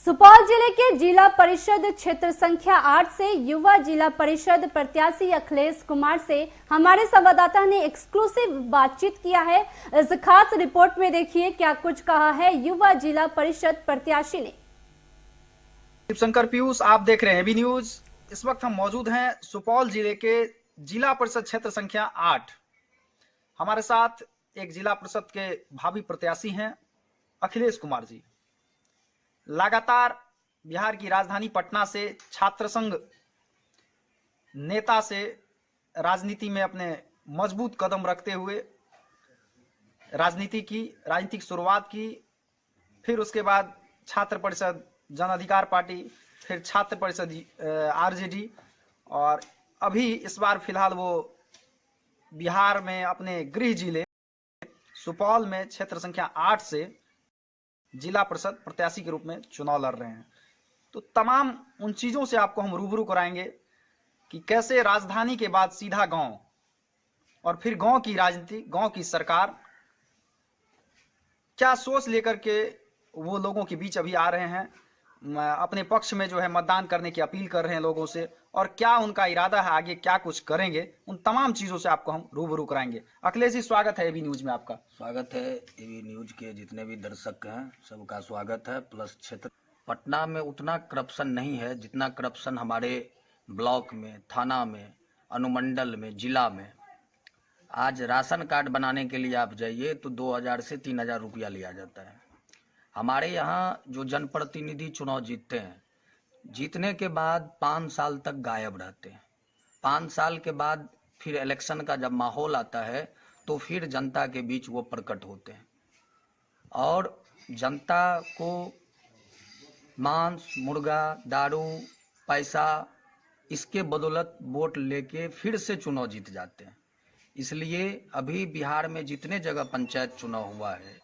सुपौल जिले के जिला परिषद क्षेत्र संख्या 8 से युवा जिला परिषद प्रत्याशी अखिलेश कुमार से हमारे संवाददाता ने एक्सक्लूसिव बातचीत किया है। इस खास रिपोर्ट में देखिए क्या कुछ कहा है युवा जिला परिषद प्रत्याशी ने। शिवशंकर पीयूष, आप देख रहे हैं एबी न्यूज। इस वक्त हम मौजूद हैं सुपौल जिले के जिला परिषद क्षेत्र संख्या 8। हमारे साथ एक जिला परिषद के भावी प्रत्याशी हैं अखिलेश कुमार जी। लगातार बिहार की राजधानी पटना से छात्र संघ नेता से राजनीति में अपने मजबूत कदम रखते हुए राजनीतिक शुरुआत की, फिर उसके बाद छात्र परिषद जन अधिकार पार्टी, फिर छात्र परिषद आरजेडी, और अभी इस बार फिलहाल वो बिहार में अपने गृह जिले सुपौल में क्षेत्र संख्या 8 से जिला परिषद प्रत्याशी के रूप में चुनाव लड़ रहे हैं। तो तमाम उन चीजों से आपको हम रूबरू कराएंगे कि कैसे राजधानी के बाद सीधा गांव और फिर गांव की राजनीति, गांव की सरकार क्या सोच लेकर के वो लोगों के बीच अभी आ रहे हैं, अपने पक्ष में जो है मतदान करने की अपील कर रहे हैं लोगों से, और क्या उनका इरादा है, आगे क्या कुछ करेंगे, उन तमाम चीजों से आपको हम रूबरू कराएंगे। अखिलेश जी, स्वागत है एबी न्यूज में आपका। स्वागत है। एबी न्यूज के जितने भी दर्शक हैं सबका स्वागत है। प्लस क्षेत्र पटना में उतना करप्शन नहीं है जितना करप्शन हमारे ब्लॉक में, थाना में, अनुमंडल में, जिला में। आज राशन कार्ड बनाने के लिए आप जाइए तो 2000 से 3000 रुपया लिया जाता है। हमारे यहाँ जो जनप्रतिनिधि चुनाव जीतते हैं, जीतने के बाद 5 साल तक गायब रहते हैं। 5 साल के बाद फिर इलेक्शन का जब माहौल आता है तो फिर जनता के बीच वो प्रकट होते हैं और जनता को मांस, मुर्गा, दारू, पैसा, इसके बदौलत वोट लेके फिर से चुनाव जीत जाते हैं। इसलिए अभी बिहार में जितने जगह पंचायत चुनाव हुआ है,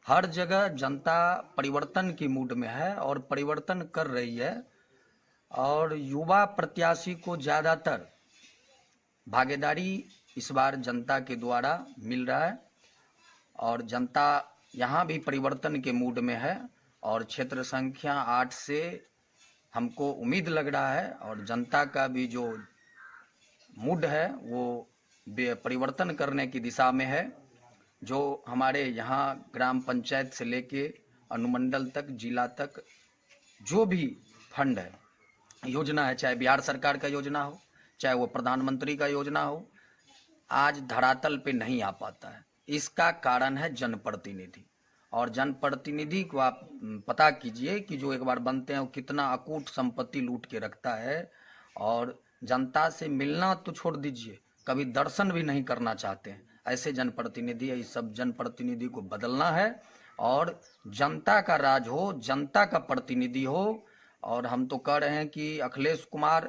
हर जगह जनता परिवर्तन की मूड में है और परिवर्तन कर रही है। और युवा प्रत्याशी को ज़्यादातर भागीदारी इस बार जनता के द्वारा मिल रहा है और जनता यहाँ भी परिवर्तन के मूड में है। और क्षेत्र संख्या 8 से हमको उम्मीद लग रहा है और जनता का भी जो मूड है वो परिवर्तन करने की दिशा में है। जो हमारे यहाँ ग्राम पंचायत से लेके अनुमंडल तक, जिला तक जो भी फंड है, योजना है, चाहे बिहार सरकार का योजना हो, चाहे वो प्रधानमंत्री का योजना हो, आज धरातल पे नहीं आ पाता है। इसका कारण है जनप्रतिनिधि। और जनप्रतिनिधि को आप पता कीजिए कि जो एक बार बनते हैं वो कितना अकूट संपत्ति लूट के रखता है और जनता से मिलना तो छोड़ दीजिए, कभी दर्शन भी नहीं करना चाहते हैं। ऐसे जनप्रतिनिधि है। इस सब जनप्रतिनिधि को बदलना है और जनता का राज हो, जनता का प्रतिनिधि हो। और हम तो कह रहे हैं कि अखिलेश कुमार,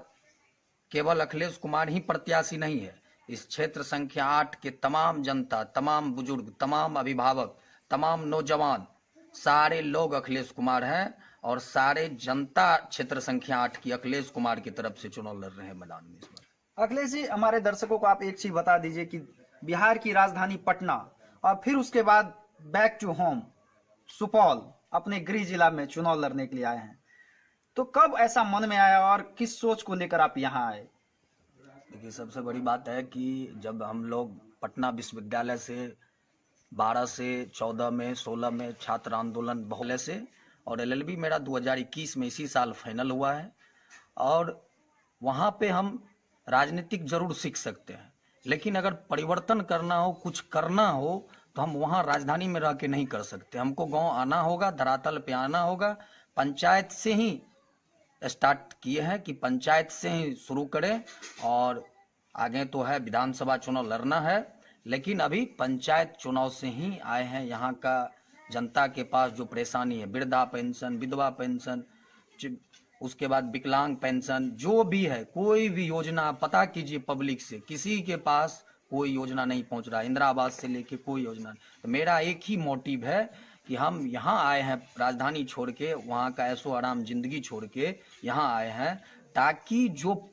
केवल अखिलेश कुमार ही प्रत्याशी नहीं है। इस क्षेत्र संख्या 8 के तमाम जनता, तमाम बुजुर्ग, तमाम अभिभावक, तमाम नौजवान, सारे लोग अखिलेश कुमार हैं और सारे जनता क्षेत्र संख्या 8 की अखिलेश कुमार की तरफ से चुनाव लड़ रहे हैं मैदान में इस बार। अखिलेश जी, हमारे दर्शकों को आप एक चीज बता दीजिए कि बिहार की राजधानी पटना और फिर उसके बाद बैक टू होम सुपौल, अपने गृह जिला में चुनाव लड़ने के लिए आए हैं, तो कब ऐसा मन में आया और किस सोच को लेकर आप यहाँ आए? देखिए, सबसे बड़ी बात है कि जब हम लोग पटना विश्वविद्यालय से 12 से 14 में, 16 में छात्र आंदोलन बहुल्य से, और LLB मेरा 2021 में इसी साल फाइनल हुआ है। और वहाँ पे हम राजनीतिक जरूर सीख सकते हैं, लेकिन अगर परिवर्तन करना हो, कुछ करना हो, तो हम वहाँ राजधानी में रह के नहीं कर सकते। हमको गांव आना होगा, धरातल पे आना होगा। पंचायत से ही स्टार्ट किए हैं कि पंचायत से ही शुरू करें और आगे तो है विधानसभा चुनाव लड़ना है, लेकिन अभी पंचायत चुनाव से ही आए हैं। यहाँ का जनता के पास जो परेशानी है, वृद्धा पेंशन, विधवा पेंशन, उसके बाद विकलांग पेंशन, जो भी है, कोई भी योजना आप पता कीजिए पब्लिक से, किसी के पास कोई योजना नहीं पहुंच रहा। इंदिरा आवास से लेके कोई योजना नहीं। तो मेरा एक ही मोटिव है कि हम यहाँ आए हैं राजधानी छोड़ के, वहाँ का ऐशो आराम जिंदगी छोड़ के यहाँ आए हैं, ताकि जो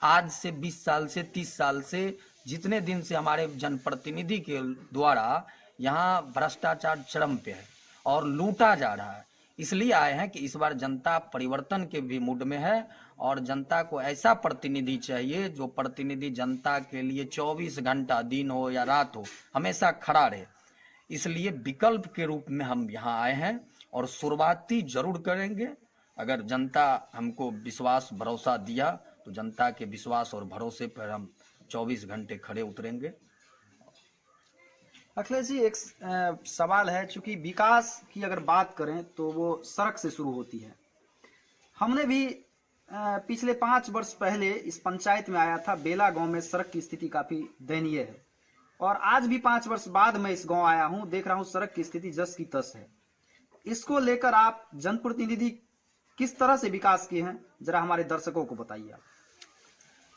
आज से 20 साल से 30 साल से जितने दिन से हमारे जनप्रतिनिधि के द्वारा यहाँ भ्रष्टाचार चरम पे है और लूटा जा रहा है, इसलिए आए हैं कि इस बार जनता परिवर्तन के भी मूड में है और जनता को ऐसा प्रतिनिधि चाहिए जो प्रतिनिधि जनता के लिए 24 घंटा दिन हो या रात हो हमेशा खड़ा रहे। इसलिए विकल्प के रूप में हम यहाँ आए हैं और शुरुआती जरूर करेंगे। अगर जनता हमको विश्वास भरोसा दिया तो जनता के विश्वास और भरोसे पर हम 24 घंटे खड़े उतरेंगे। अखिलेश जी, एक सवाल है, चूंकि विकास की अगर बात करें तो वो सड़क से शुरू होती है। हमने भी पिछले 5 वर्ष पहले इस पंचायत में आया था। बेला गांव में सड़क की स्थिति काफी दयनीय है और आज भी 5 वर्ष बाद मैं इस गांव आया हूं, देख रहा हूं सड़क की स्थिति जस की तस है। इसको लेकर आप जनप्रतिनिधि किस तरह से विकास किए हैं, जरा हमारे दर्शकों को बताइए आप।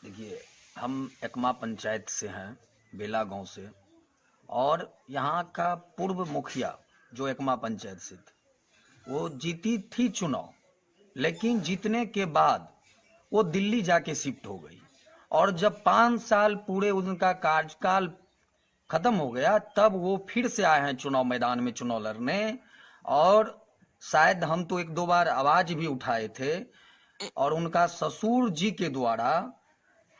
देखिए, हम एकमा पंचायत से हैं, बेला गांव से, और यहाँ का पूर्व मुखिया जो एकमा पंचायत से थे वो जीती थी चुनाव, लेकिन जीतने के बाद वो दिल्ली जाके शिफ्ट हो गई और जब 5 साल पूरे उनका कार्यकाल खत्म हो गया तब वो फिर से आए हैं चुनाव मैदान में चुनाव लड़ने। और शायद हम तो 1-2 बार आवाज भी उठाए थे और उनका ससुर जी के द्वारा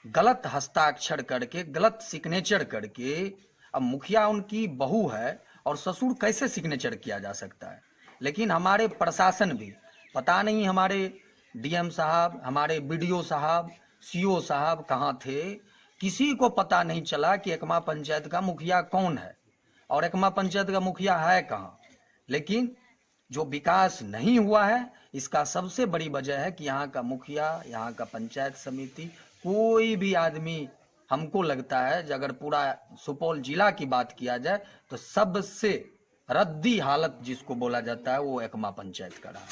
गलत हस्ताक्षर करके, गलत सिग्नेचर करके, अब मुखिया उनकी बहू है और ससुर कैसे सिग्नेचर किया जा सकता है। लेकिन हमारे प्रशासन भी, पता नहीं हमारे डीएम साहब, हमारे बीडीओ साहब, सीओ साहब कहाँ थे, किसी को पता नहीं चला कि एकमा पंचायत का मुखिया कौन है और एकमा पंचायत का मुखिया है कहाँ। लेकिन जो विकास नहीं हुआ है इसका सबसे बड़ी वजह है कि यहाँ का मुखिया, यहाँ का पंचायत समिति, कोई भी आदमी, हमको लगता है कि अगर पूरा सुपौल जिला की बात किया जाए तो सबसे रद्दी हालत जिसको बोला जाता है वो एकमा पंचायत का रहा।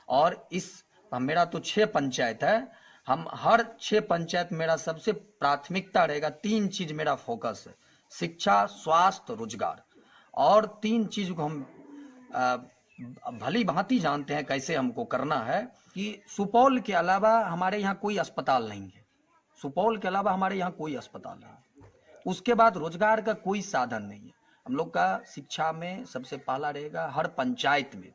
और इस मेरा तो 6 पंचायत है, हम हर 6 पंचायत मेरा सबसे प्राथमिकता रहेगा, 3 चीज मेरा फोकस है, शिक्षा, स्वास्थ्य, रोजगार। और 3 चीज को हम भली भांति जानते हैं कैसे हमको करना है कि सुपौल के अलावा हमारे यहाँ कोई अस्पताल नहीं है, सुपौल के अलावा हमारे यहाँ कोई अस्पताल नहीं है। उसके बाद रोजगार का कोई साधन नहीं है। हम लोग का शिक्षा में सबसे पहला रहेगा, हर पंचायत में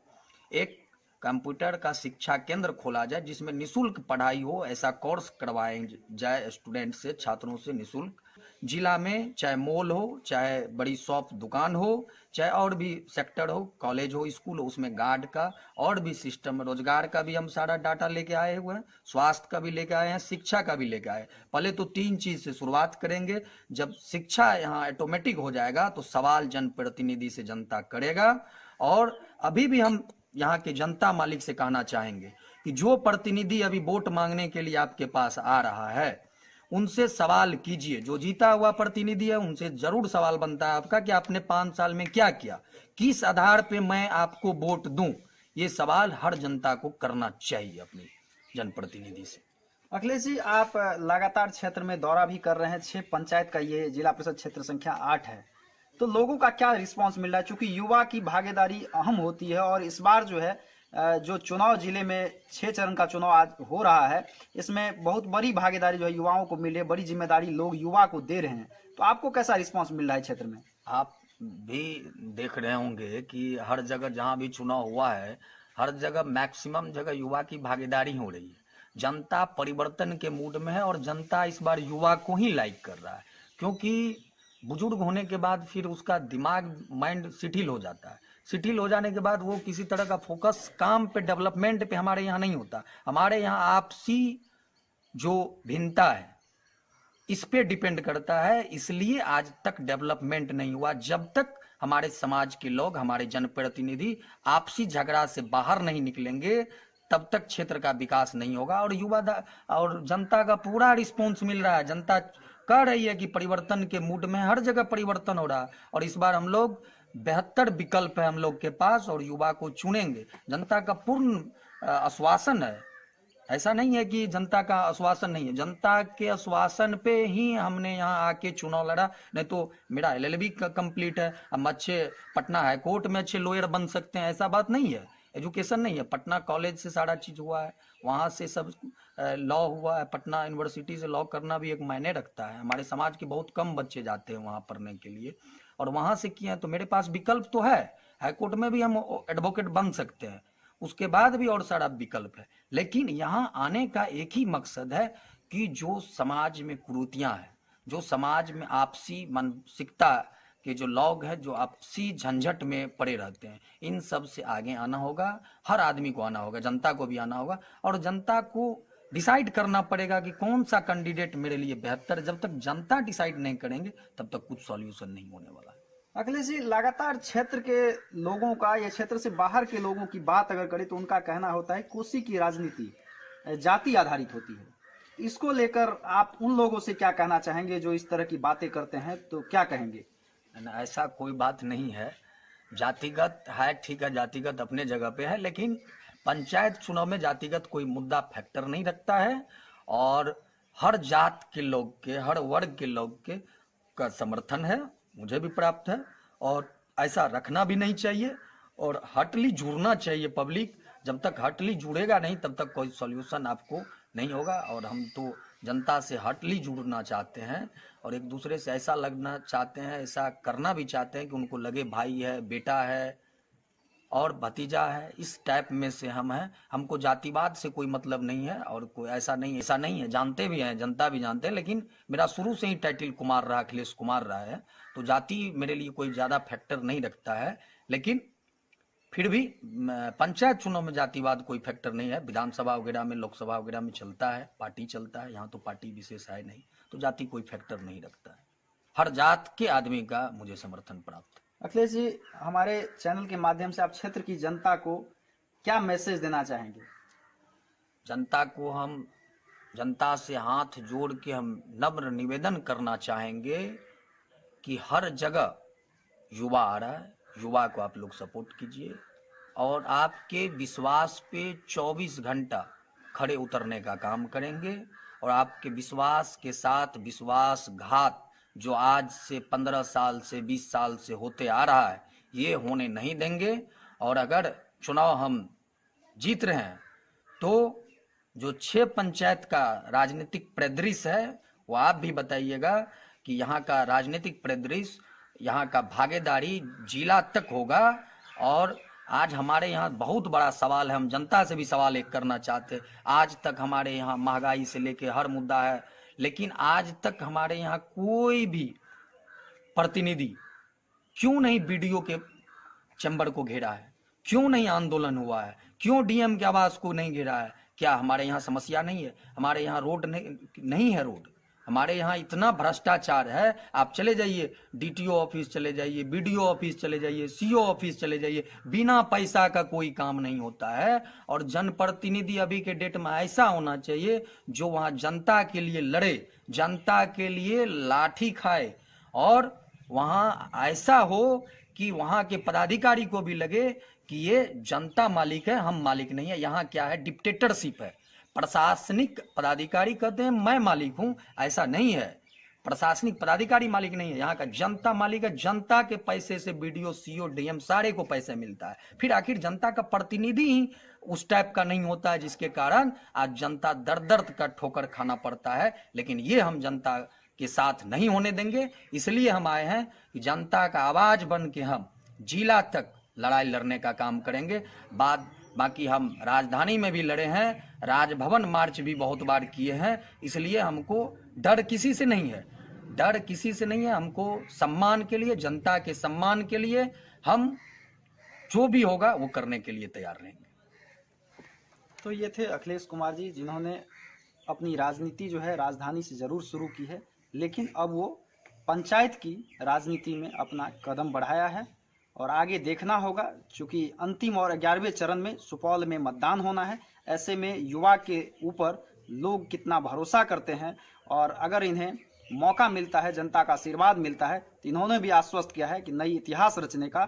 एक कंप्यूटर का शिक्षा केंद्र खोला जाए जिसमें निशुल्क पढ़ाई हो, ऐसा कोर्स करवाए जाए स्टूडेंट से, छात्रों से निशुल्क। जिला में चाहे मॉल हो, चाहे बड़ी शॉप दुकान हो, चाहे और भी सेक्टर हो, कॉलेज हो, स्कूल हो, उसमें गार्ड का और भी सिस्टम, रोजगार का भी हम सारा डाटा लेके आए हुए हैं, स्वास्थ्य का भी लेके आए हैं, शिक्षा का भी लेके आए। पहले तो 3 चीज से शुरुआत करेंगे। जब शिक्षा यहाँ ऑटोमेटिक हो जाएगा तो सवाल जनप्रतिनिधि से जनता करेगा। और अभी भी हम यहाँ के जनता मालिक से कहना चाहेंगे कि जो प्रतिनिधि अभी वोट मांगने के लिए आपके पास आ रहा है उनसे सवाल कीजिए। जो जीता हुआ प्रतिनिधि है उनसे जरूर सवाल बनता है आपका कि आपने 5 साल में क्या किया, किस आधार पे मैं आपको वोट दूं। ये सवाल हर जनता को करना चाहिए अपने जनप्रतिनिधि से। अखिलेश जी, आप लगातार क्षेत्र में दौरा भी कर रहे हैं, 6 पंचायत का ये जिला परिषद क्षेत्र संख्या 8 है, तो लोगों का क्या रिस्पांस मिल रहा है? क्योंकि युवा की भागीदारी अहम होती है और इस बार जो है जो चुनाव जिले में 6 चरण का चुनाव आज हो रहा है, इसमें बहुत बड़ी भागीदारी जो है युवाओं को मिले, बड़ी जिम्मेदारी लोग युवा को दे रहे हैं, तो आपको कैसा रिस्पांस मिल रहा है क्षेत्र में? आप भी देख रहे होंगे कि हर जगह जहां भी चुनाव हुआ है, हर जगह मैक्सिमम जगह युवा की भागीदारी हो रही है। जनता परिवर्तन के मूड में है और जनता इस बार युवा को ही लाइक कर रहा है, क्योंकि बुजुर्ग होने के बाद फिर उसका दिमाग, माइंड शिथिल हो जाता है। शिथिल हो जाने के बाद वो किसी तरह का फोकस काम पे, डेवलपमेंट पे हमारे यहाँ नहीं होता। हमारे यहाँ आपसी जो भिन्नता है इस पे डिपेंड करता है, इसलिए आज तक डेवलपमेंट नहीं हुआ। जब तक हमारे समाज के लोग, हमारे जनप्रतिनिधि आपसी झगड़ा से बाहर नहीं निकलेंगे तब तक क्षेत्र का विकास नहीं होगा। और युवा और जनता का पूरा रिस्पॉन्स मिल रहा है, जनता कह रही है कि परिवर्तन के मूड में हर जगह परिवर्तन हो रहा है। और इस बार हम लोग 72 विकल्प है हम लोग के पास और युवा को चुनेंगे। जनता का पूर्ण आश्वासन है, ऐसा नहीं है कि जनता का आश्वासन नहीं है, जनता के आश्वासन पे ही हमने यहाँ आके चुनाव लड़ा। नहीं तो मेरा LLB कंप्लीट है, हम अच्छे पटना हाई कोर्ट में अच्छे लॉयर बन सकते हैं, ऐसा बात नहीं है। एजुकेशन नहीं है, पटना कॉलेज से सारा चीज हुआ है, वहां से सब लॉ हुआ है। पटना यूनिवर्सिटी से लॉ करना भी एक मायने रखता है। हमारे समाज के बहुत कम बच्चे जाते हैं वहां पढ़ने के लिए और वहां से किए हैं, तो मेरे पास विकल्प तो है। हाईकोर्ट में भी हम एडवोकेट बन सकते हैं, उसके बाद भी और सारा विकल्प है। लेकिन यहाँ आने का एक ही मकसद है कि जो समाज में कुरीतियां हैं, जो समाज में आपसी मानसिकता के जो लोग हैं, जो आपसी झंझट में पड़े रहते हैं, इन सब से आगे आना होगा। हर आदमी को आना होगा, जनता को भी आना होगा, और जनता को डिसाइड करना पड़ेगा कि कौन सा कैंडिडेट मेरे लिए बेहतर है। जब तक जनता डिसाइड नहीं करेंगे तब तक कुछ सॉल्यूशन नहीं होने वाला है। अखिलेश जी, लगातार क्षेत्र के लोगों का या क्षेत्र से बाहर के लोगों की बात अगर करें तो उनका कहना होता है कोसी की राजनीति जाति आधारित होती है। इसको लेकर आप उन लोगों से क्या कहना चाहेंगे जो इस तरह की बातें करते हैं, तो क्या कहेंगे? ऐसा कोई बात नहीं है। जातिगत है, ठीक है, जातिगत अपने जगह पे है, लेकिन पंचायत चुनाव में जातिगत कोई मुद्दा फैक्टर नहीं रखता है। और हर जात के लोग के, हर वर्ग के लोग के का समर्थन है, मुझे भी प्राप्त है, और ऐसा रखना भी नहीं चाहिए। और हटली जुड़ना चाहिए पब्लिक। जब तक हटली जुड़ेगा नहीं तब तक कोई सॉल्यूशन आपको नहीं होगा। और हम तो जनता से हटली जुड़ना चाहते हैं और एक दूसरे से ऐसा लगना चाहते हैं, ऐसा करना भी चाहते हैं कि उनको लगे भाई है, बेटा है और भतीजा है। इस टाइप में से हम हैं। हमको जातिवाद से कोई मतलब नहीं है और कोई ऐसा नहीं है। जानते भी हैं, जनता भी जानते हैं, लेकिन मेरा शुरू से ही टाइटल कुमार रहा, अखिलेश कुमार रहा है, तो जाति मेरे लिए कोई ज्यादा फैक्टर नहीं रखता है। लेकिन फिर भी पंचायत चुनाव में जातिवाद कोई फैक्टर नहीं है। विधानसभा वगैरह में, लोकसभा वगैरह में चलता है, पार्टी चलता है। यहाँ तो पार्टी विशेष है नहीं, तो जाति कोई फैक्टर नहीं रखता है। हर जात के आदमी का मुझे समर्थन प्राप्त है। अखिलेश जी, हमारे चैनल के माध्यम से आप क्षेत्र की जनता को क्या मैसेज देना चाहेंगे? जनता को हम, जनता से हाथ जोड़ के हम नम्र निवेदन करना चाहेंगे कि हर जगह युवा आ रहा है, युवा को आप लोग सपोर्ट कीजिए और आपके विश्वास पे 24 घंटा खड़े उतरने का काम करेंगे। और आपके विश्वास के साथ विश्वासघात जो आज से 15 साल से 20 साल से होते आ रहा है, ये होने नहीं देंगे। और अगर चुनाव हम जीत रहे हैं तो जो 6 पंचायत का राजनीतिक परिदृश्य है वो आप भी बताइएगा कि यहाँ का राजनीतिक परिदृश्य, यहाँ का भागीदारी जिला तक होगा। और आज हमारे यहाँ बहुत बड़ा सवाल है, हम जनता से भी सवाल एक करना चाहते हैं। आज तक हमारे यहाँ महंगाई से लेके हर मुद्दा है, लेकिन आज तक हमारे यहाँ कोई भी प्रतिनिधि क्यों नहीं बीडीओ के चैम्बर को घेरा है, क्यों नहीं आंदोलन हुआ है, क्यों डीएम के आवास को नहीं घेरा है? क्या हमारे यहाँ समस्या नहीं है? हमारे यहाँ रोड नहीं है रोड। हमारे यहाँ इतना भ्रष्टाचार है, आप चले जाइए डीटीओ ऑफिस चले जाइए, बीडीओ ऑफिस चले जाइए, सीओ ऑफिस चले जाइए, बिना पैसा का कोई काम नहीं होता है। और जनप्रतिनिधि अभी के डेट में ऐसा होना चाहिए जो वहाँ जनता के लिए लड़े, जनता के लिए लाठी खाए, और वहाँ ऐसा हो कि वहाँ के पदाधिकारी को भी लगे कि ये जनता मालिक है, हम मालिक नहीं है। यहाँ क्या है, डिक्टेटरशिप है। प्रशासनिक पदाधिकारी कहते हैं मैं मालिक हूं, ऐसा नहीं है। प्रशासनिक पदाधिकारी मालिक नहीं है, यहाँ का जनता मालिक है। जनता के पैसे से बीडीओ, सीओ, डीएम सारे को पैसे मिलता है। फिर आखिर जनता का प्रतिनिधि ही उस टाइप का नहीं होता है, जिसके कारण आज जनता दर्द दर्द का ठोकर खाना पड़ता है। लेकिन ये हम जनता के साथ नहीं होने देंगे, इसलिए हम आए हैं कि जनता का आवाज बन के हम जिला तक लड़ाई लड़ने का काम करेंगे। बाकी हम राजधानी में भी लड़े हैं, राजभवन मार्च भी बहुत बार किए हैं, इसलिए हमको डर किसी से नहीं है, डर किसी से नहीं है। हमको सम्मान के लिए, जनता के सम्मान के लिए हम जो भी होगा वो करने के लिए तैयार रहेंगे। तो ये थे अखिलेश कुमार जी, जिन्होंने अपनी राजनीति जो है राजधानी से जरूर शुरू की है, लेकिन अब वो पंचायत की राजनीति में अपना कदम बढ़ाया है। और आगे देखना होगा, क्योंकि अंतिम और 11वें चरण में सुपौल में मतदान होना है। ऐसे में युवा के ऊपर लोग कितना भरोसा करते हैं, और अगर इन्हें मौका मिलता है, जनता का आशीर्वाद मिलता है, तो इन्होंने भी आश्वस्त किया है कि नई इतिहास रचने का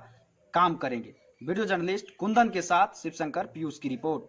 काम करेंगे। वीडियो जर्नलिस्ट कुंदन के साथ शिवशंकर पीयूष की रिपोर्ट।